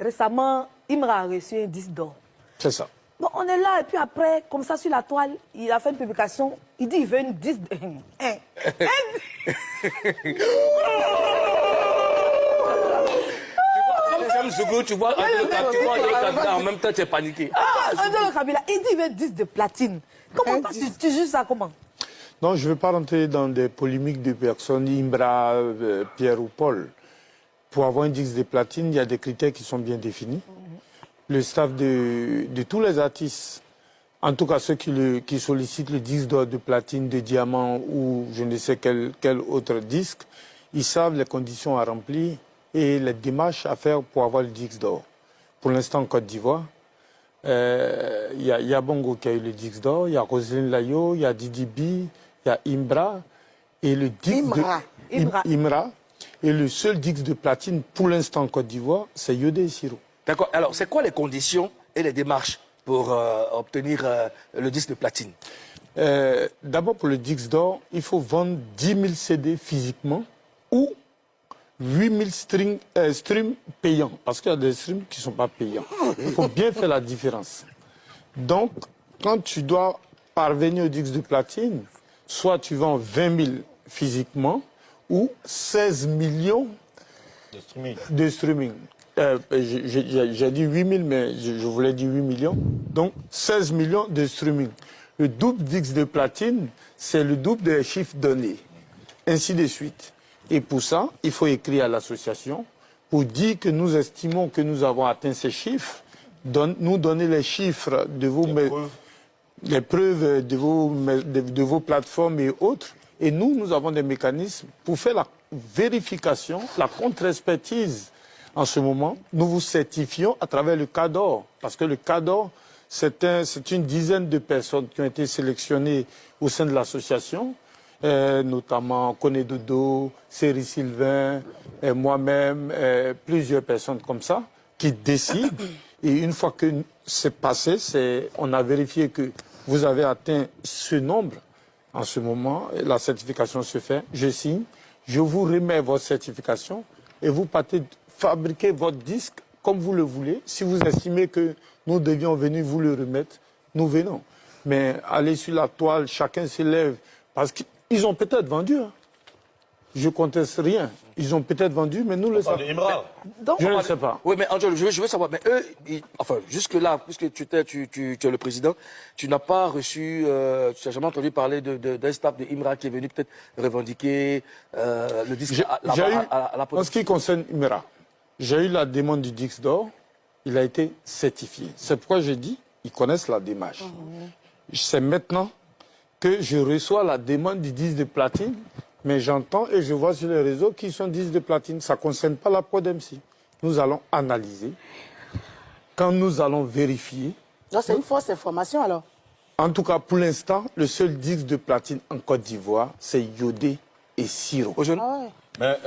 Récemment, Imra a reçu un disque d'or. C'est ça. Bon, on est là, et puis après, comme ça, sur la toile, il a fait une publication. Il dit, il veut une disque d'or. Tu vois, en même temps, tu es paniqué. Angelo Kabila, il dit, il veut 10 de platine. Comment tu juges ça, comment? Non, je ne veux pas rentrer dans des polémiques de personnes, Imbra, Pierre ou Paul. Pour avoir un disque de platine, il y a des critères qui sont bien définis. Le staff de tous les artistes, en tout cas ceux qui sollicitent le disque d'or, de platine, de diamant ou je ne sais quel autre disque, ils savent les conditions à remplir et les démarches à faire pour avoir le disque d'or. Pour l'instant, en Côte d'Ivoire, il y a Bongo qui a eu le disque d'or, il y a Roselyne Layo, il y a Didi B, il y a Imbra. Et le disque Imra. Et le seul disque de platine pour l'instant en Côte d'Ivoire, c'est Yodé et Siro. D'accord. Alors, c'est quoi les conditions et les démarches pour obtenir le disque de platine? D'abord, pour le disque d'or, il faut vendre 10 000 CD physiquement ou 8 000 streams payants. Parce qu'il y a des streams qui ne sont pas payants. Il faut bien faire la différence. Donc, quand tu dois parvenir au disque de platine, soit tu vends 20 000 physiquement ou 16 millions de streaming. J'ai dit 8 000, mais je voulais dire 8 millions. Donc, 16 millions de streaming. Le double disque de platine, c'est le double des chiffres donnés. Ainsi de suite. Et pour ça, il faut écrire à l'association pour dire que nous estimons que nous avons atteint ces chiffres, nous donner les chiffres de vos... les preuves de vos plateformes et autres. Et nous avons des mécanismes pour faire la vérification, la contre-expertise. En ce moment, nous vous certifions à travers le CADOR. Parce que le CADOR, c'est une dizaine de personnes qui ont été sélectionnées au sein de l'association, notamment Koné Dodo, Séri Sylvain, moi-même, plusieurs personnes comme ça, qui décident. Et une fois que c'est passé, on a vérifié que vous avez atteint ce nombre. En ce moment, la certification se fait. Je signe, je vous remets votre certification et vous partez fabriquer votre disque comme vous le voulez. Si vous estimez que nous devions venir vous le remettre, nous venons. Mais aller sur la toile, chacun s'élève, parce qu'ils ont peut-être vendu. Hein. Je ne conteste rien. Ils ont peut-être vendu, mais nous le savons. Je ne sais pas. Oui, mais Angelo, je veux savoir, mais eux, enfin, jusque-là, puisque tu es le président, tu n'as pas reçu, tu n'as jamais entendu parler d'un staff de Imra qui est venu peut-être revendiquer le disque à la production. En ce qui concerne Imra, j'ai eu la demande du disque d'or, il a été certifié. C'est pourquoi je dis, ils connaissent la démarche. C'est maintenant que je reçois la demande du disque de platine. Mais j'entends et je vois sur les réseaux qu'ils sont 10 de platine. Ça ne concerne pas la Prod MC. Nous allons analyser. Quand nous allons vérifier... Non, c'est une fausse information alors. En tout cas, pour l'instant, le seul disque de platine en Côte d'Ivoire, c'est Yodé et Siro. Ah ouais. Mais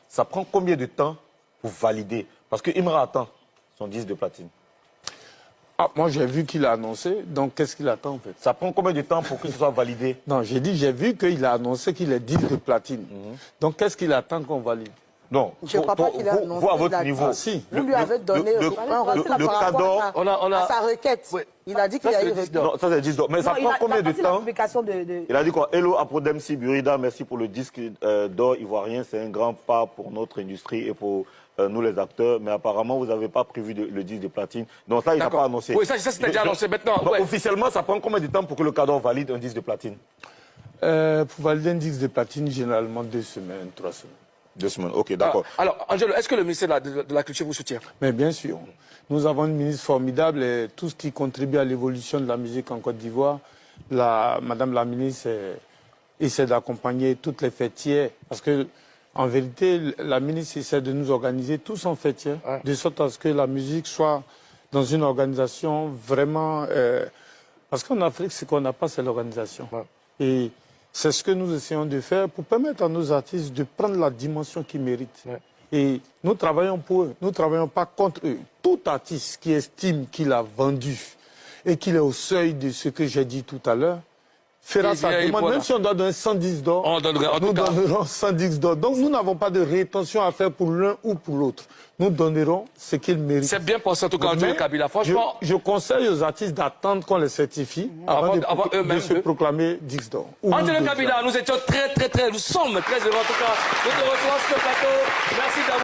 ça prend combien de temps pour valider? Parce que Imra attend son disque de platine. Ah, moi, j'ai vu qu'il a annoncé, donc qu'est-ce qu'il attend en fait? Ça prend combien de temps pour que ce soit validé? Non, j'ai dit, j'ai vu qu'il a annoncé qu'il est 10 de platine. Donc qu'est-ce qu'il attend qu'on valide? Non, je ne crois pas qu'il a annoncé. Vous, à votre niveau, ah, si. Vous lui avez donné le CADOR, à sa requête. Oui. Il a dit qu'il a eu non, ça c'est 10 d'or. Mais ça prend combien de temps? Il a dit quoi? Hello à Prod MC Burida, merci pour le disque d'or ivoirien. C'est un grand pas pour notre industrie et pour nous les acteurs. Mais apparemment, vous n'avez pas prévu le disque de platine. Donc ça, il n'a pas annoncé. Oui, ça c'était déjà annoncé maintenant. Donc, officiellement, ça prend combien de temps pour que le CADOR valide un disque de platine? Pour valider un disque de platine, généralement 2 semaines, 3 semaines. 2 semaines, ok, d'accord. Alors, Angelo, est-ce que le ministère de la Culture vous soutient? Mais bien sûr. Nous avons une ministre formidable et tout ce qui contribue à l'évolution de la musique en Côte d'Ivoire, Madame la ministre essaie d'accompagner toutes les fêtières. Parce que, en vérité, la ministre essaie de nous organiser tous en fêtières, de sorte à ce que la musique soit dans une organisation vraiment... parce qu'en Afrique, ce qu'on n'a pas, c'est l'organisation. Et c'est ce que nous essayons de faire pour permettre à nos artistes de prendre la dimension qu'ils méritent. Et nous travaillons pour eux, nous ne travaillons pas contre eux. Tout artiste qui estime qu'il a vendu et qu'il est au seuil de ce que j'ai dit tout à l'heure, fera sa demande. Même si on doit donner 110 d'or, nous donnerons 110 d'or. Donc nous n'avons pas de rétention à faire pour l'un ou pour l'autre. Nous donnerons ce qu'ils méritent. C'est bien pensé en tout cas, Anthony Kabila. Franchement, je conseille aux artistes d'attendre qu'on les certifie avant de se proclamer Dix d'or. Anthony Kabila, nous sommes très heureux en tout cas de te recevoir sur ce plateau. Merci d'avoir